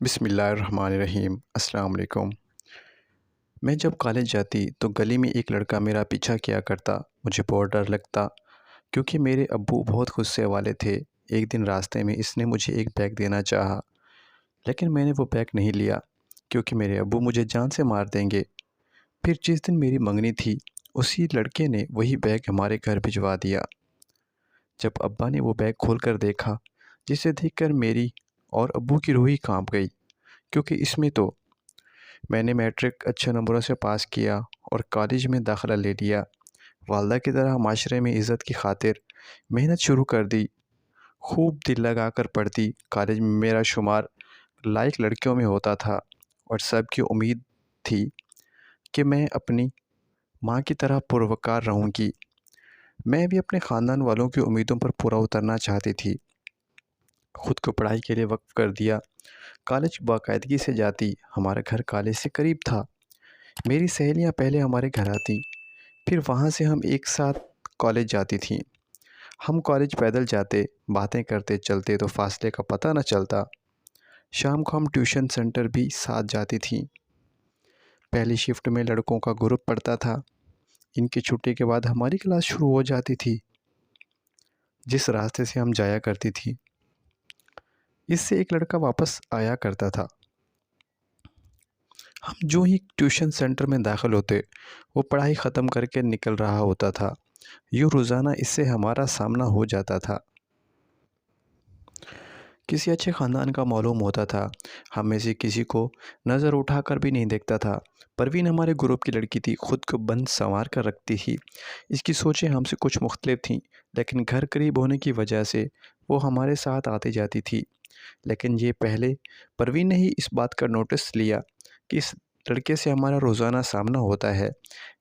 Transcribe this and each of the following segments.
بسم اللہ الرحمن الرحیم۔ السلام علیکم۔ میں جب کالج جاتی تو گلی میں ایک لڑکا میرا پیچھا کیا کرتا۔ مجھے بہت ڈر لگتا کیونکہ میرے ابو بہت غصے والے تھے۔ ایک دن راستے میں اس نے مجھے ایک بیگ دینا چاہا، لیکن میں نے وہ بیگ نہیں لیا کیونکہ میرے ابو مجھے جان سے مار دیں گے۔ پھر جس دن میری منگنی تھی، اسی لڑکے نے وہی بیگ ہمارے گھر بھجوا دیا۔ جب ابا نے وہ بیگ کھول کر دیکھا، جسے دیکھ کر میری اور ابو کی روح ہی کانپ گئی، کیونکہ اس میں تو میں نے میٹرک اچھے نمبروں سے پاس کیا اور کالج میں داخلہ لے لیا۔ والدہ کی طرح معاشرے میں عزت کی خاطر محنت شروع کر دی، خوب دل لگا کر پڑھتی۔ کالج میں میرا شمار لائق لڑکیوں میں ہوتا تھا اور سب کی امید تھی کہ میں اپنی ماں کی طرح پروقار رہوں گی۔ میں بھی اپنے خاندان والوں کی امیدوں پر پورا اترنا چاہتی تھی۔ خود کو پڑھائی کے لیے وقف کر دیا۔ کالج باقاعدگی سے جاتی، ہمارا گھر کالج سے قریب تھا۔ میری سہیلیاں پہلے ہمارے گھر آتیں، پھر وہاں سے ہم ایک ساتھ کالج جاتی تھیں۔ ہم کالج پیدل جاتے، باتیں کرتے چلتے تو فاصلے کا پتہ نہ چلتا۔ شام کو ہم ٹیوشن سینٹر بھی ساتھ جاتی تھیں۔ پہلی شفٹ میں لڑکوں کا گروپ پڑھتا تھا۔ ان کی چھٹی کے بعد ہماری کلاس شروع ہو جاتی تھی، جس راستے سے ہم جایا کرتی تھی اس سے ایک لڑکا واپس آیا کرتا تھا۔ ہم جو ہی ٹیوشن سینٹر میں داخل ہوتے، وہ پڑھائی ختم کر کے نکل رہا ہوتا تھا۔ یوں روزانہ اس سے ہمارا سامنا ہو جاتا تھا۔ کسی اچھے خاندان کا معلوم ہوتا تھا، ہم میں سے کسی کو نظر اٹھا کر بھی نہیں دیکھتا تھا۔ پروین ہمارے گروپ کی لڑکی تھی، خود کو بند سنوار کر رکھتی تھی۔ اس کی سوچیں ہم سے کچھ مختلف تھیں، لیکن گھر قریب ہونے کی وجہ سے وہ ہمارے ساتھ آتی جاتی تھی۔ لیکن یہ پہلے پروین نے ہی اس بات کا نوٹس لیا کہ اس لڑکے سے ہمارا روزانہ سامنا ہوتا ہے،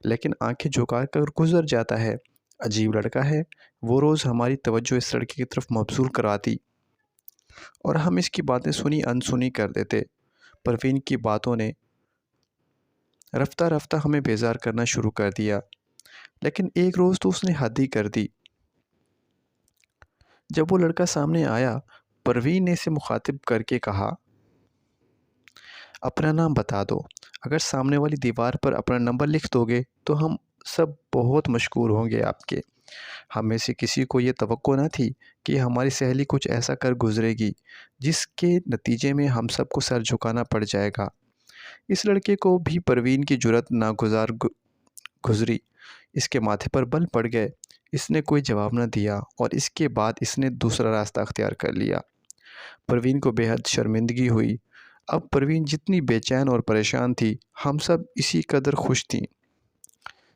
لیکن آنکھیں جھکا کر گزر جاتا ہے۔ عجیب لڑکا ہے۔ وہ روز ہماری توجہ اس لڑکے کی طرف مبذول کراتی اور ہم اس کی باتیں سنی انسنی کر دیتے۔ پروین کی باتوں نے رفتہ رفتہ ہمیں بیزار کرنا شروع کر دیا، لیکن ایک روز تو اس نے حد ہی کر دی۔ جب وہ لڑکا سامنے آیا، پروین نے اسے مخاطب کر کے کہا، اپنا نام بتا دو۔ اگر سامنے والی دیوار پر اپنا نمبر لکھ دو گے تو ہم سب بہت مشکور ہوں گے آپ کے۔ ہم میں سے کسی کو یہ توقع نہ تھی کہ ہماری سہیلی کچھ ایسا کر گزرے گی جس کے نتیجے میں ہم سب کو سر جھکانا پڑ جائے گا۔ اس لڑکے کو بھی پروین کی جرأت ناگزار گزری۔ اس کے ماتھے پر بل پڑ گئے۔ اس نے کوئی جواب نہ دیا اور اس کے بعد اس نے دوسرا راستہ اختیار کر لیا۔ پروین کو بے حد شرمندگی ہوئی۔ اب پروین جتنی بے چین اور پریشان تھی، ہم سب اسی قدر خوش تھیں۔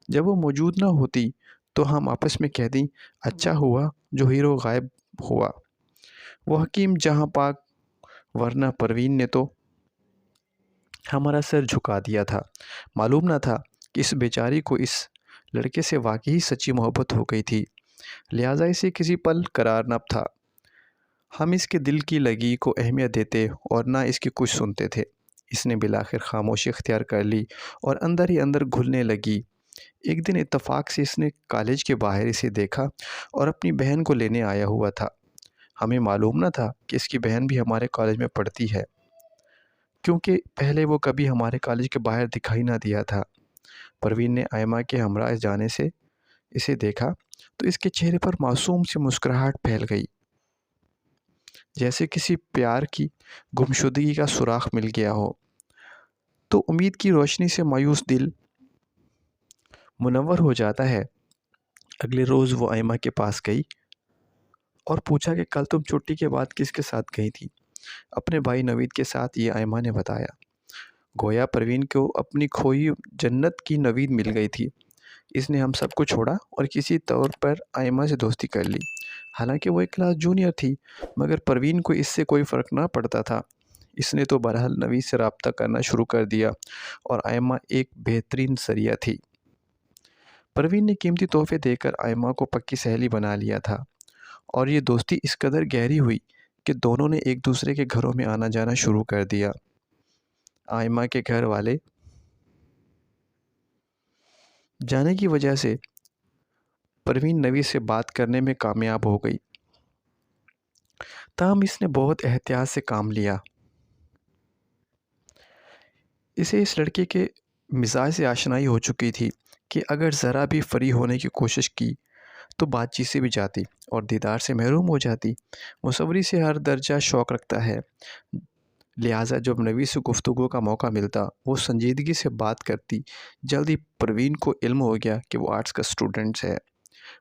جب وہ موجود نہ ہوتی تو ہم آپس میں کہتیں، اچھا ہوا جو ہیرو غائب ہوا، وہ حکیم جہاں پاک، ورنہ پروین نے تو ہمارا سر جھکا دیا تھا۔ معلوم نہ تھا کہ اس بیچاری کو اس لڑکے سے واقعی سچی محبت ہو گئی تھی، لہٰذا اسے کسی پل قرار نہ تھا۔ ہم اس کے دل کی لگی کو اہمیت دیتے اور نہ اس کی کچھ سنتے تھے۔ اس نے بالآخر خاموشی اختیار کر لی اور اندر ہی اندر گھلنے لگی۔ ایک دن اتفاق سے اس نے کالج کے باہر اسے دیکھا اور اپنی بہن کو لینے آیا ہوا تھا۔ ہمیں معلوم نہ تھا کہ اس کی بہن بھی ہمارے کالج میں پڑھتی ہے، کیونکہ پہلے وہ کبھی ہمارے کالج کے باہر دکھائی نہ دیا تھا۔ پروین نے آئمہ کے ہمراہ جانے سے اسے دیکھا تو اس کے چہرے پر معصوم سی مسکراہٹ پھیل گئی، جیسے کسی پیار کی گمشدگی کا سراغ مل گیا ہو۔ تو امید کی روشنی سے مایوس دل منور ہو جاتا ہے۔ اگلے روز وہ آئمہ کے پاس گئی اور پوچھا کہ کل تم چھٹی کے بعد کس کے ساتھ گئی تھی؟ اپنے بھائی نوید کے ساتھ، یہ آئمہ نے بتایا۔ گویا پروین کو اپنی کھوئی جنت کی نوید مل گئی تھی۔ اس نے ہم سب کو چھوڑا اور کسی طور پر آئمہ سے دوستی کر لی۔ حالانکہ وہ ایک کلاس جونیئر تھی، مگر پروین کو اس سے کوئی فرق نہ پڑتا تھا۔ اس نے تو بہرحال نوید سے رابطہ کرنا شروع کر دیا اور آئمہ ایک بہترین ذریعہ تھی۔ پروین نے قیمتی تحفے دے کر آئمہ کو پکی سہیلی بنا لیا تھا اور یہ دوستی اس قدر گہری ہوئی کہ دونوں نے ایک دوسرے کے گھروں میں آنا جانا شروع کر دیا۔ آئمہ کے گھر والے جانے کی وجہ سے پروین نوید سے بات کرنے میں کامیاب ہو گئی، تاہم اس نے بہت احتیاط سے کام لیا۔ اسے اس لڑکے کے مزاج سے آشنائی ہو چکی تھی کہ اگر ذرا بھی فری ہونے کی کوشش کی تو بات چیت سے بھی جاتی اور دیدار سے محروم ہو جاتی۔ مصوری سے ہر درجہ شوق رکھتا ہے، لہٰذا جب نوید سے گفتگو کا موقع ملتا وہ سنجیدگی سے بات کرتی۔ جلدی پروین کو علم ہو گیا کہ وہ آرٹس کا اسٹوڈنٹ ہے،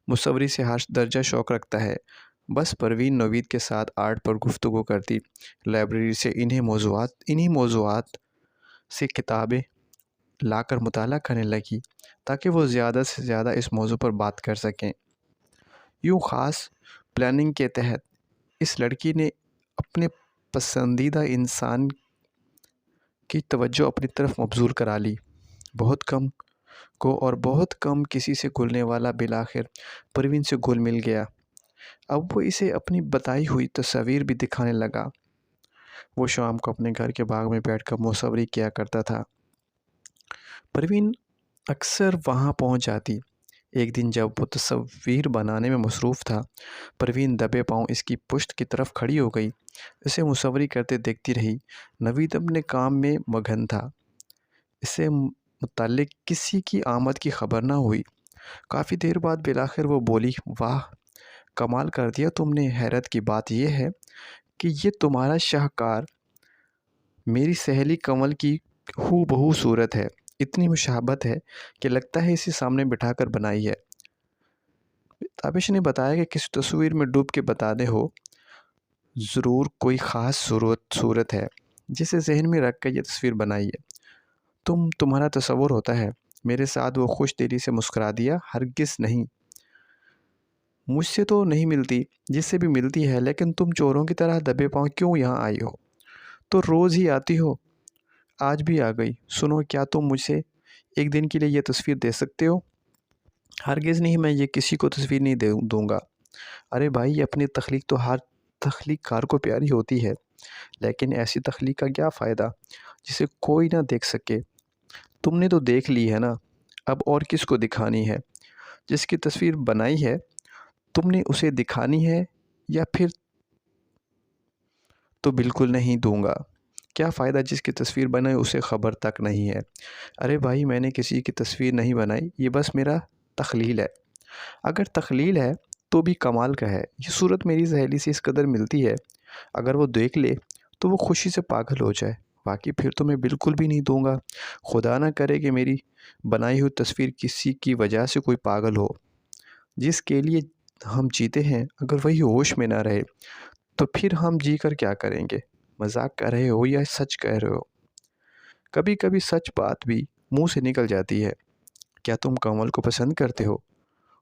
مصوری سے ہر درجہ شوق رکھتا ہے۔ بس پروین نوید کے ساتھ آرٹ پر گفتگو کرتی، لائبریری سے انہی موضوعات سے کتابیں لا کر مطالعہ کرنے لگی تاکہ وہ زیادہ سے زیادہ اس موضوع پر بات کر سکیں۔ یوں خاص پلاننگ کے تحت اس لڑکی نے اپنے پسندیدہ انسان کی توجہ اپنی طرف مبذول کرا لی۔ بہت کم کسی سے گھلنے والا بالآخر پروین سے گھل مل گیا۔ اب وہ اسے اپنی بتائی ہوئی تصاویر بھی دکھانے لگا۔ وہ شام کو اپنے گھر کے باغ میں بیٹھ کر مصوری کیا کرتا تھا۔ پروین اکثر وہاں پہنچ جاتی۔ ایک دن جب وہ تصویر بنانے میں مصروف تھا، پروین دبے پاؤں اس کی پشت کی طرف کھڑی ہو گئی، اسے مصوری کرتے دیکھتی رہی۔ نوید اپنے کام میں مگن تھا، اس سے متعلق کسی کی آمد کی خبر نہ ہوئی۔ کافی دیر بعد بالآخر وہ بولی، واہ کمال کر دیا تم نے۔ حیرت کی بات یہ ہے کہ یہ تمہارا شاہکار میری سہیلی کمل کی ہو بہو صورت ہے، اتنی مشابہت ہے کہ لگتا ہے اسے سامنے بٹھا کر بنائی ہے۔ تابش نے بتایا کہ کسی تصویر میں ڈوب کے بتاتے ہو، ضرور کوئی خاص صورت ہے جسے ذہن میں رکھ کر یہ تصویر بنائی ہے۔ تمہارا تصور ہوتا ہے۔ میرے ساتھ وہ خوش دلی سے مسکرا دیا، ہرگز نہیں، مجھ سے تو نہیں ملتی، جس سے بھی ملتی ہے، لیکن تم چوروں کی طرح دبے پاؤں کیوں یہاں آئی ہو؟ تو روز ہی آتی ہو، آج بھی آ گئی۔ سنو، کیا تم مجھ سے ایک دن کے لیے یہ تصویر دے سکتے ہو؟ ہرگز نہیں، میں یہ کسی کو تصویر نہیں دوں گا۔ ارے بھائی، اپنی تخلیق تو ہر تخلیق کار کو پیاری ہوتی ہے، لیکن ایسی تخلیق کا کیا فائدہ جسے کوئی نہ دیکھ سکے؟ تم نے تو دیکھ لی ہے نا، اب اور کس کو دکھانی ہے؟ جس کی تصویر بنائی ہے تم نے اسے دکھانی ہے، یا پھر تو بالکل نہیں دوں گا۔ کیا فائدہ جس کی تصویر بنائی اسے خبر تک نہیں ہے؟ ارے بھائی، میں نے کسی کی تصویر نہیں بنائی، یہ بس میرا تخلیل ہے۔ اگر تخلیل ہے تو بھی کمال کا ہے۔ یہ صورت میری سہیلی سے اس قدر ملتی ہے، اگر وہ دیکھ لے تو وہ خوشی سے پاگل ہو جائے، باقی پھر تو میں بالکل بھی نہیں دوں گا۔ خدا نہ کرے کہ میری بنائی ہوئی تصویر کسی کی وجہ سے کوئی پاگل ہو۔ جس کے لیے ہم جیتے ہیں اگر وہی ہوش میں نہ رہے تو پھر ہم جی کر کیا کریں گے؟ مذاق کر رہے ہو یا سچ کہہ رہے ہو؟ کبھی کبھی سچ بات بھی منہ سے نکل جاتی ہے۔ کیا تم کمل کو پسند کرتے ہو؟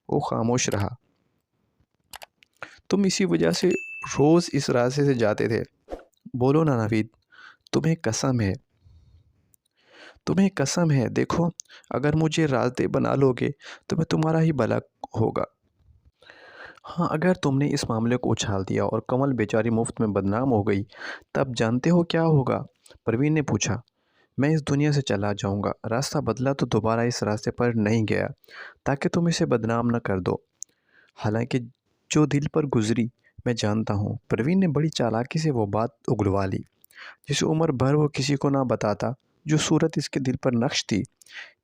وہ خاموش رہا۔ تم اسی وجہ سے روز اس راستے سے جاتے تھے۔ بولو نا نوید، تمہیں قسم ہے، دیکھو اگر مجھے راستے بنا لو گے تو میں تمہارا ہی بھلا ہوگا۔ ہاں، اگر تم نے اس معاملے کو اچھال دیا اور کمل بیچاری مفت میں بدنام ہو گئی، تب جانتے ہو کیا ہوگا؟ پروین نے پوچھا۔ میں اس دنیا سے چلا جاؤں گا۔ راستہ بدلا تو دوبارہ اس راستے پر نہیں گیا تاکہ تم اسے بدنام نہ کر دو۔ حالانکہ جو دل پر گزری میں جانتا ہوں۔ پروین نے بڑی چالاکی سے وہ بات اگلوا لی جسے عمر بھر وہ کسی کو نہ بتاتا۔ جو صورت اس کے دل پر نقش تھی،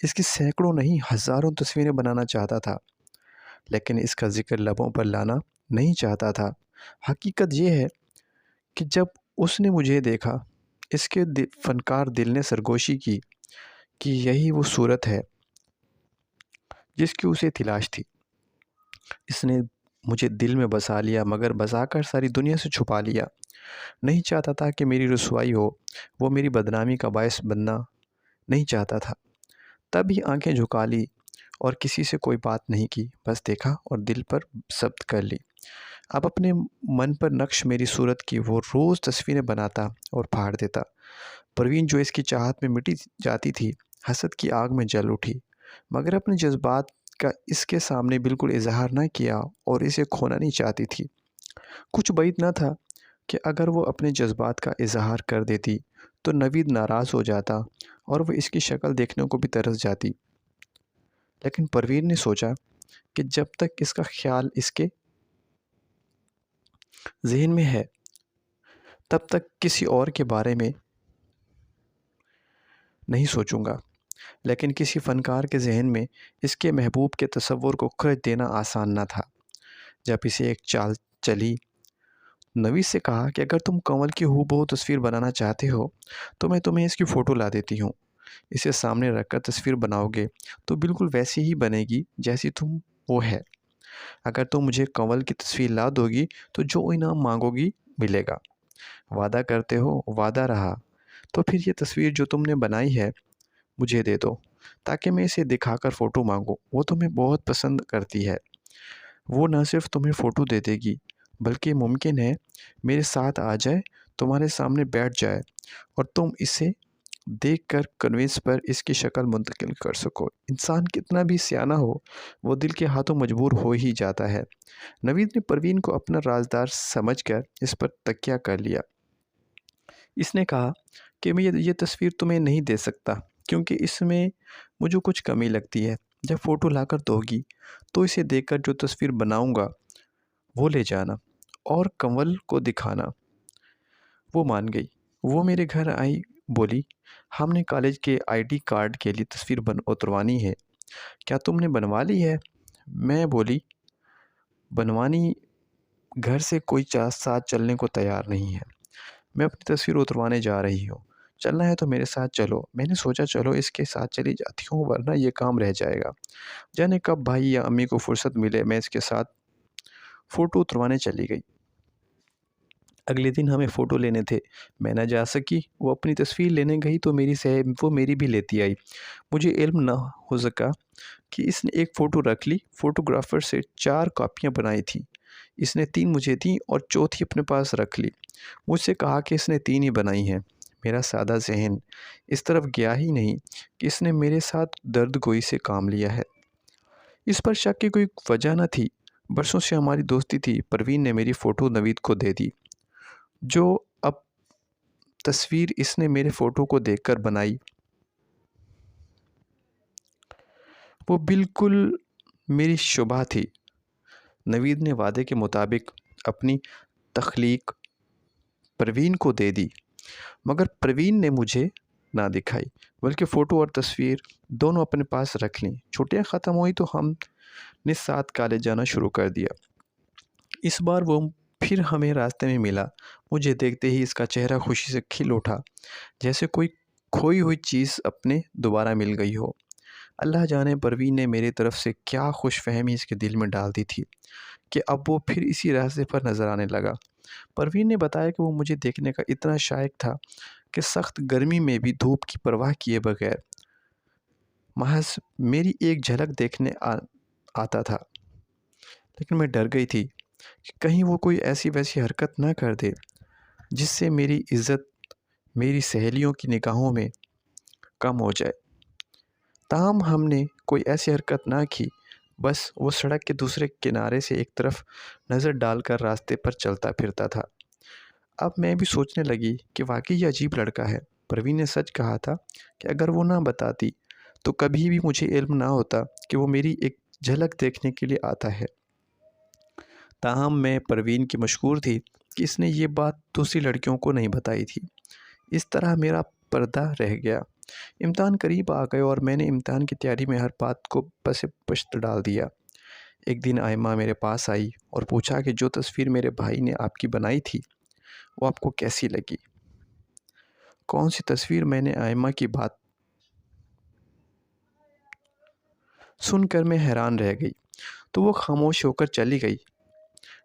اس کی سینکڑوں نہیں ہزاروں تصویریں بنانا چاہتا تھا، لیکن اس کا ذکر لبوں پر لانا نہیں چاہتا تھا۔ حقیقت یہ ہے کہ جب اس نے مجھے دیکھا، اس کے فنکار دل نے سرگوشی کی کہ یہی وہ صورت ہے جس کی اسے تلاش تھی۔ اس نے مجھے دل میں بسا لیا، مگر بسا کر ساری دنیا سے چھپا لیا۔ نہیں چاہتا تھا کہ میری رسوائی ہو، وہ میری بدنامی کا باعث بننا نہیں چاہتا تھا۔ تب ہی آنکھیں جھکا لی اور کسی سے کوئی بات نہیں کی، بس دیکھا اور دل پر ضبط کر لی۔ اب اپنے من پر نقش میری صورت کی وہ روز تصویریں بناتا اور پھاڑ دیتا۔ پروین جو اس کی چاہت میں مٹی جاتی تھی، حسد کی آگ میں جل اٹھی، مگر اپنے جذبات کا اس کے سامنے بالکل اظہار نہ کیا اور اسے کھونا نہیں چاہتی تھی۔ کچھ بعید نہ تھا کہ اگر وہ اپنے جذبات کا اظہار کر دیتی تو نوید ناراض ہو جاتا اور وہ اس کی شکل دیکھنے کو بھی ترس جاتی۔ لیکن پروین نے سوچا کہ جب تک اس کا خیال اس کے ذہن میں ہے تب تک کسی اور کے بارے میں نہیں سوچوں گا، لیکن کسی فنکار کے ذہن میں اس کے محبوب کے تصور کو خرچ دینا آسان نہ تھا۔ جب اسے ایک چال چلی، نوید سے کہا کہ اگر تم کنول کی ہو بہو تصویر بنانا چاہتے ہو تو میں تمہیں اس کی فوٹو لا دیتی ہوں۔ اسے سامنے رکھ کر تصویر بناؤ گے تو بالکل ویسی ہی بنے گی جیسی تم وہ ہے۔ اگر تم مجھے کنول کی تصویر لا دو گی تو جو انعام مانگو گی ملے گا۔ وعدہ کرتے ہو؟ وعدہ رہا۔ تو پھر یہ تصویر جو تم نے بنائی ہے مجھے دے دو تاکہ میں اسے دکھا کر فوٹو مانگوں۔ وہ تمہیں بہت پسند کرتی ہے۔ وہ نہ صرف تمہیں فوٹو دے دے گی بلکہ ممکن ہے میرے ساتھ آ جائے، تمہارے سامنے بیٹھ جائے اور تم اسے دیکھ کر کنوینس پر اس کی شکل منتقل کر سکو۔ انسان کتنا بھی سیانہ ہو، وہ دل کے ہاتھوں مجبور ہو ہی جاتا ہے۔ نوید نے پروین کو اپنا رازدار سمجھ کر اس پر تکیہ کر لیا۔ اس نے کہا کہ میں یہ تصویر تمہیں نہیں دے سکتا کیونکہ اس میں مجھے کچھ کمی لگتی ہے۔ جب فوٹو لا کر دو گی تو اسے دیکھ کر جو تصویر بناؤں گا وہ لے جانا اور کنول کو دکھانا۔ وہ مان گئی۔ وہ میرے گھر آئی، بولی ہم نے کالج کے ID کارڈ کے لیے تصویر اتروانی ہے، کیا تم نے بنوا لی ہے؟ میں بولی بنوانی، گھر سے کوئی ساتھ چلنے کو تیار نہیں ہے۔ میں اپنی تصویر اتروانے جا رہی ہوں، چلنا ہے تو میرے ساتھ چلو۔ میں نے سوچا چلو اس کے ساتھ چلی جاتی ہوں ورنہ یہ کام رہ جائے گا۔ جانے کب بھائی یا امی کو فرصت ملے میں اس کے ساتھ فوٹو اتروانے چلی گئی۔ اگلے دن ہمیں فوٹو لینے تھے، میں نہ جا سکی۔ وہ اپنی تصویر لینے گئی تو وہ میری بھی لیتی آئی۔ مجھے علم نہ ہو سکا کہ اس نے ایک فوٹو رکھ لی۔ فوٹوگرافر سے 4 کاپیاں بنائی تھیں، اس نے 3 مجھے دیں اور چوتھی اپنے پاس رکھ لی۔ مجھ سے کہا کہ اس نے 3 ہی بنائی ہیں۔ میرا سادہ ذہن اس طرف گیا ہی نہیں کہ اس نے میرے ساتھ درد گوئی سے کام لیا ہے۔ اس پر شک کی کوئی وجہ نہ تھی، برسوں سے ہماری دوستی تھی۔ پروین نے میری فوٹو نوید کو دے دی، جو اب تصویر اس نے میرے فوٹو کو دیکھ کر بنائی وہ بالکل میری شبہ تھی۔ نوید نے وعدے کے مطابق اپنی تخلیق پروین کو دے دی، مگر پروین نے مجھے نہ دکھائی بلکہ فوٹو اور تصویر دونوں اپنے پاس رکھ لیں۔ چھٹیاں ختم ہوئی تو ہم نے ساتھ کالج جانا شروع کر دیا۔ اس بار وہ پھر ہمیں راستے میں ملا۔ مجھے دیکھتے ہی اس کا چہرہ خوشی سے کھل اٹھا، جیسے کوئی کھوئی ہوئی چیز اپنے دوبارہ مل گئی ہو۔ اللہ جانے پروین نے میری طرف سے کیا خوش فہمی اس کے دل میں ڈال دی تھی کہ اب وہ پھر اسی راستے پر نظر آنے لگا۔ پروین نے بتایا کہ وہ مجھے دیکھنے کا اتنا شائق تھا کہ سخت گرمی میں بھی دھوپ کی پرواہ کیے بغیر محض میری ایک جھلک دیکھنے آتا تھا۔ لیکن میں ڈر گئی تھی کہ کہیں وہ کوئی ایسی ویسی حرکت نہ کر دے جس سے میری عزت میری سہیلیوں کی نگاہوں میں کم ہو جائے۔ تاہم ہم نے کوئی ایسی حرکت نہ کی، بس وہ سڑک کے دوسرے کنارے سے ایک طرف نظر ڈال کر راستے پر چلتا پھرتا تھا۔ اب میں بھی سوچنے لگی کہ واقعی یہ عجیب لڑکا ہے۔ پروین نے سچ کہا تھا کہ اگر وہ نہ بتاتی تو کبھی بھی مجھے علم نہ ہوتا کہ وہ میری ایک جھلک دیکھنے کے لیے آتا ہے۔ تاہم میں پروین کی مشکور تھی کہ اس نے یہ بات دوسری لڑکیوں کو نہیں بتائی تھی۔ اس طرح میرا پردہ رہ گیا۔ امتحان قریب آ گئے اور میں نے امتحان کی تیاری میں ہر بات کو پس پشت ڈال دیا۔ ایک دن آئمہ میرے پاس آئی اور پوچھا کہ جو تصویر میرے بھائی نے آپ کی بنائی تھی وہ آپ کو کیسی لگی؟ کون سی تصویر؟ میں نے آئمہ کی بات سن کر میں حیران رہ گئی تو وہ خاموش ہو کر چلی گئی،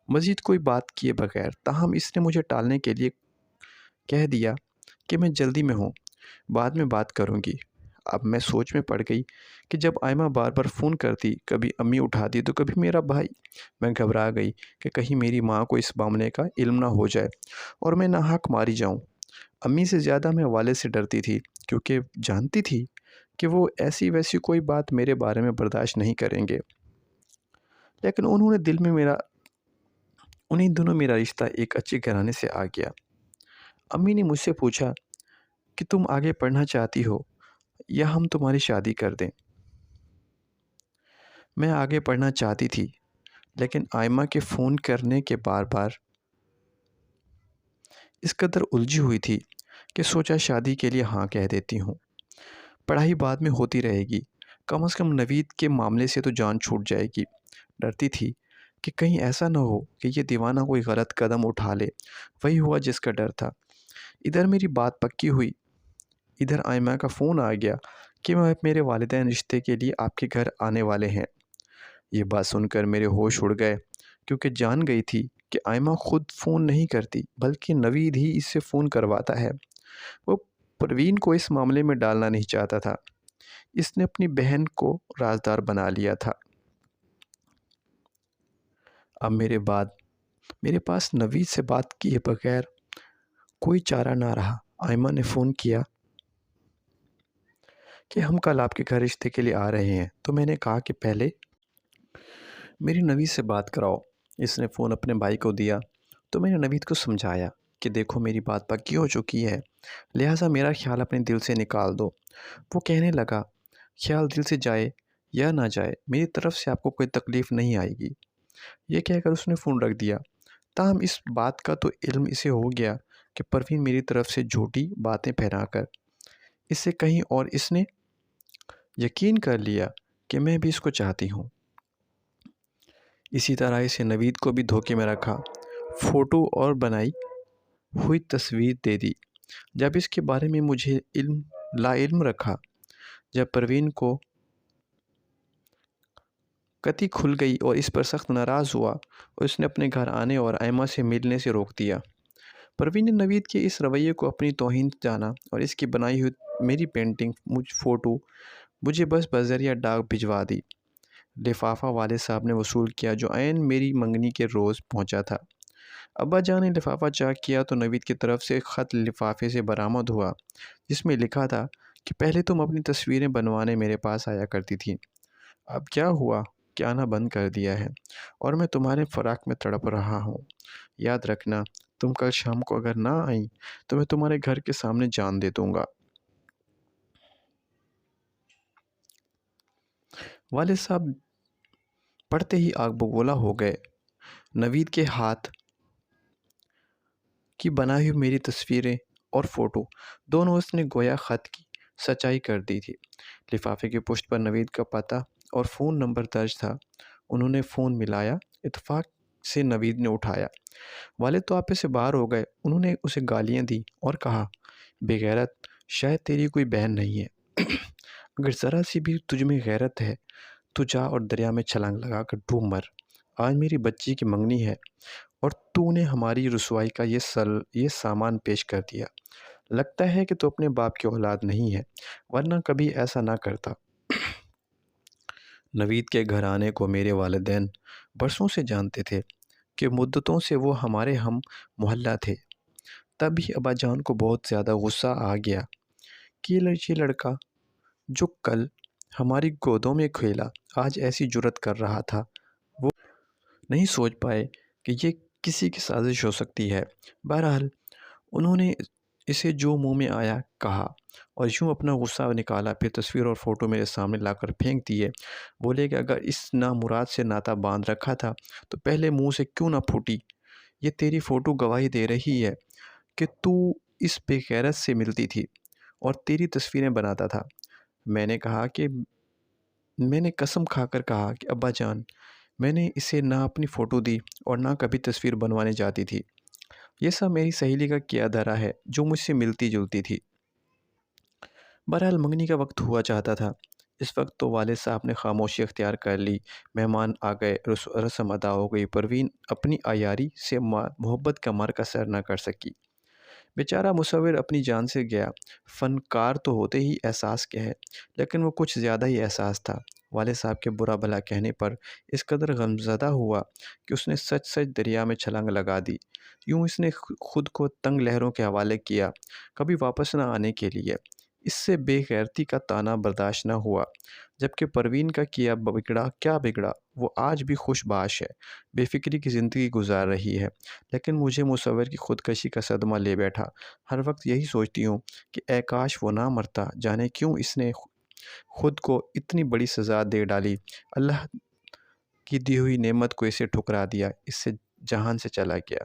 مزید کوئی بات کیے بغیر۔ تاہم اس نے مجھے ٹالنے کے لیے کہہ دیا کہ میں جلدی میں ہوں، بعد میں بات کروں گی۔ اب میں سوچ میں پڑ گئی کہ جب آئمہ بار بار فون کرتی، کبھی امی اٹھاتی تو کبھی میرا بھائی، میں گھبرا گئی کہ کہیں میری ماں کو اس معاملے کا علم نہ ہو جائے اور میں ناحق ماری جاؤں۔ امی سے زیادہ میں والد سے ڈرتی تھی کیونکہ جانتی تھی کہ وہ ایسی ویسی کوئی بات میرے بارے میں برداشت نہیں کریں گے۔ لیکن انہیں دنوں میرا رشتہ ایک اچھے گھرانے سے آ گیا۔ امی نے مجھ سے پوچھا کہ تم آگے پڑھنا چاہتی ہو یا ہم تمہاری شادی کر دیں؟ میں آگے پڑھنا چاہتی تھی، لیکن آئمہ کے فون کرنے کے بار بار اس قدر الجھی ہوئی تھی کہ سوچا شادی کے لیے ہاں کہہ دیتی ہوں۔ پڑھائی بعد میں ہوتی رہے گی، کم از کم نوید کے معاملے سے تو جان چھوٹ جائے گی۔ ڈرتی تھی کہ کہیں ایسا نہ ہو کہ یہ دیوانہ کوئی غلط قدم اٹھا لے۔ وہی ہوا جس کا ڈر تھا۔ ادھر میری بات پکی ہوئی، ادھر آئمہ کا فون آ گیا کہ میرے والدین رشتے کے لیے آپ کے گھر آنے والے ہیں۔ یہ بات سن کر میرے ہوش اڑ گئے، کیونکہ جان گئی تھی کہ آئمہ خود فون نہیں کرتی بلکہ نوید ہی اس سے فون کرواتا ہے۔ وہ پروین کو اس معاملے میں ڈالنا نہیں چاہتا تھا۔ اس نے اپنی بہن کو رازدار بنا لیا تھا۔ اب میرے پاس نوید سے بات کیے بغیر کوئی چارہ نہ رہا۔ آئمہ نے فون کیا کہ ہم کل آپ کے گھر رشتے کے لیے آ رہے ہیں، تو میں نے کہا کہ پہلے میری نوید سے بات کراؤ۔ اس نے فون اپنے بھائی کو دیا تو میں نے نوید کو سمجھایا کہ دیکھو میری بات پکی ہو چکی ہے، لہٰذا میرا خیال اپنے دل سے نکال دو۔ وہ کہنے لگا، خیال دل سے جائے یا نہ جائے، میری طرف سے آپ کو کوئی تکلیف نہیں آئے گی۔ یہ کہہ کر اس نے فون رکھ دیا۔ تاہم اس بات کا تو علم اسے ہو گیا کہ پروین میری طرف سے جھوٹی باتیں پھیلا کر اس سے کہیں اور اس نے یقین کر لیا کہ میں بھی اس کو چاہتی ہوں۔ اسی طرح اسے نوید کو بھی دھوکے میں رکھا، فوٹو اور بنائی ہوئی تصویر دے دی۔ جب اس کے بارے میں مجھے لا علم رکھا، جب پروین کو قطعی کھل گئی اور اس پر سخت ناراض ہوا اور اس نے اپنے گھر آنے اور آئمہ سے ملنے سے روک دیا۔ پروین نے نوید کے اس رویے کو اپنی توہین جانا اور اس کی بنائی ہوئی میری پینٹنگ فوٹو مجھے بس بذریعہ ڈاک بھجوا دی۔ لفافہ والد صاحب نے وصول کیا جو عین میری منگنی کے روز پہنچا تھا۔ ابا جان نے لفافہ چاک کیا تو نوید کی طرف سے خط لفافے سے برآمد ہوا، جس میں لکھا تھا کہ پہلے تم اپنی تصویریں بنوانے میرے پاس آیا کرتی تھی، اب کیا ہوا کہ آنا بند کر دیا ہے اور میں تمہارے فراق میں تڑپ رہا ہوں۔ یاد رکھنا، تم کل شام کو اگر نہ آئیں تو میں تمہارے گھر کے سامنے جان دے دوں گا۔ والد صاحب پڑھتے ہی آگ بگولا ہو گئے۔ نوید کے ہاتھ کی بنائی ہوئی میری تصویریں اور فوٹو دونوں اس نے گویا خط کی سچائی کر دی تھی۔ لفافے کی پشت پر نوید کا پتہ اور فون نمبر درج تھا۔ انہوں نے فون ملایا، اتفاق سے نوید نے اٹھایا۔ والد تو آپے سے باہر ہو گئے۔ انہوں نے اسے گالیاں دی اور کہا، بے غیرت، شاید تیری کوئی بہن نہیں ہے، اگر ذرا سی بھی تجھ میں غیرت ہے تو جا اور دریا میں چھلانگ لگا کر ڈوب مر۔ آج میری بچی کی منگنی ہے اور تو نے ہماری رسوائی کا یہ سامان پیش کر دیا۔ لگتا ہے کہ تو اپنے باپ کی اولاد نہیں ہے، ورنہ کبھی ایسا نہ کرتا۔ نوید کے گھر آنے کو میرے والدین برسوں سے جانتے تھے کہ مدتوں سے وہ ہمارے ہم محلہ تھے۔ تب ہی ابا جان کو بہت زیادہ غصہ آ گیا کہ یہ لڑکا جو کل ہماری گودوں میں کھیلا آج ایسی جرت کر رہا تھا۔ وہ نہیں سوچ پائے کہ یہ کسی کی سازش ہو سکتی ہے۔ بہرحال انہوں نے اسے جو منہ میں آیا کہا اور یوں اپنا غصہ نکالا، پھر تصویر اور فوٹو میرے سامنے لا کر پھینک دیے۔ بولے کہ اگر اس نامراد سے ناطہ باندھ رکھا تھا تو پہلے منہ سے کیوں نہ پھوٹی؟ یہ تیری فوٹو گواہی دے رہی ہے کہ تو اس بے غیرت سے ملتی تھی اور تیری تصویریں بناتا تھا۔ میں نے قسم کھا کر کہا کہ ابا جان، میں نے اسے نہ اپنی فوٹو دی اور نہ کبھی تصویر بنوانے جاتی تھی۔ یہ سب میری سہیلی کا کیا دھرا ہے جو مجھ سے ملتی جلتی تھی۔ بہرحال منگنی کا وقت ہوا چاہتا تھا۔ اس وقت تو والد صاحب نے خاموشی اختیار کر لی۔ مہمان آ گئے، رسم ادا ہو گئی۔ پروین اپنی عیاری سے محبت کا مرگ اثر نہ کر سکی۔ بیچارہ مصور اپنی جان سے گیا۔ فنکار تو ہوتے ہی احساس کے ہے، لیکن وہ کچھ زیادہ ہی احساس تھا۔ والد صاحب کے برا بھلا کہنے پر اس قدر غمزدہ ہوا کہ اس نے سچ دریا میں چھلانگ لگا دی۔ یوں اس نے خود کو تنگ لہروں کے حوالے کیا، کبھی واپس نہ آنے کے لیے۔ اس سے بے غیرتی کا طعنہ برداشت نہ ہوا، جبکہ پروین کا کیا بگڑا وہ آج بھی خوش باش ہے، بے فکری کی زندگی گزار رہی ہے۔ لیکن مجھے مصور کی خودکشی کا صدمہ لے بیٹھا۔ ہر وقت یہی سوچتی ہوں کہ اے کاش وہ نہ مرتا، جانے کیوں اس نے خود کو اتنی بڑی سزا دے ڈالی۔ اللہ کی دی ہوئی نعمت کو اسے ٹھکرا دیا، اس سے جہان سے چلا گیا۔